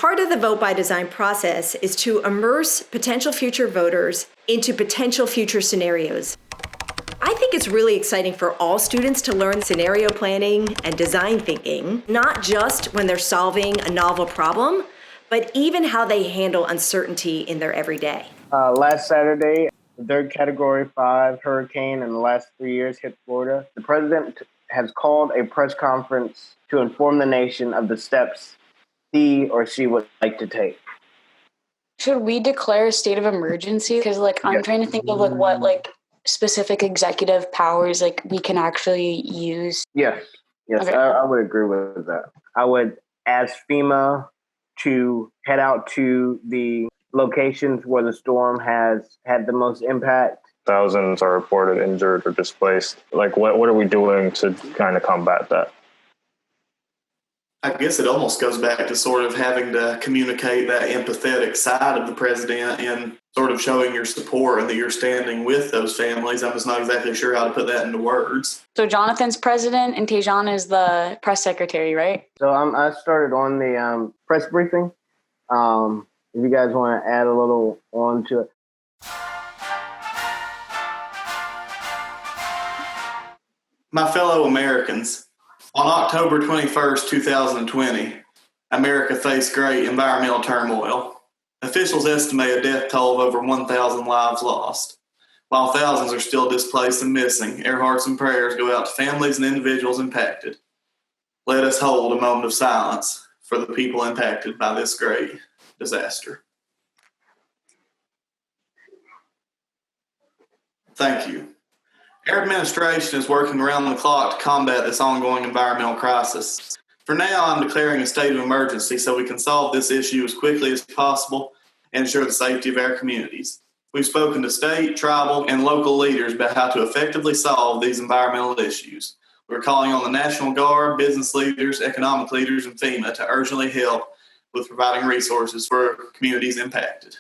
Part of the vote by design process is to immerse potential future voters into potential future scenarios. I think it's really exciting for all students to learn scenario planning and design thinking, not just when they're solving a novel problem, but even how they handle uncertainty in their everyday. Last Saturday, the third Category 5 hurricane in the last 3 years hit Florida. The president has called a press conference to inform the nation of the steps he or she would like to take. Should we declare a state of emergency? Because I'm trying to think of what specific executive powers we can actually use. Yes, Okay. I would agree with that. I would ask FEMA to head out to the locations where the storm has had the most impact. Thousands are reported injured or displaced. What are we doing to kind of combat that? I guess it almost goes back to sort of having to communicate that empathetic side of the president and sort of showing your support and that you're standing with those families. I'm just not exactly sure how to put that into words. So Jonathan's president and Tejan is the press secretary, right? So I started on the press briefing. If you guys want to add a little on to it. My fellow Americans, on October 21st, 2020, America faced great environmental turmoil. Officials estimate a death toll of over 1,000 lives lost. While thousands are still displaced and missing, our hearts and prayers go out to families and individuals impacted. Let us hold a moment of silence for the people impacted by this great disaster. Thank you. Our administration is working around the clock to combat this ongoing environmental crisis. For now, I'm declaring a state of emergency so we can solve this issue as quickly as possible and ensure the safety of our communities. We've spoken to state, tribal, and local leaders about how to effectively solve these environmental issues. We're calling on the National Guard, business leaders, economic leaders, and FEMA to urgently help with providing resources for communities impacted.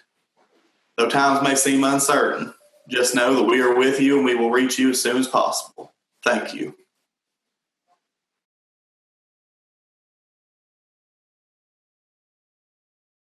Though times may seem uncertain, just know that we are with you and we will reach you as soon as possible. Thank you.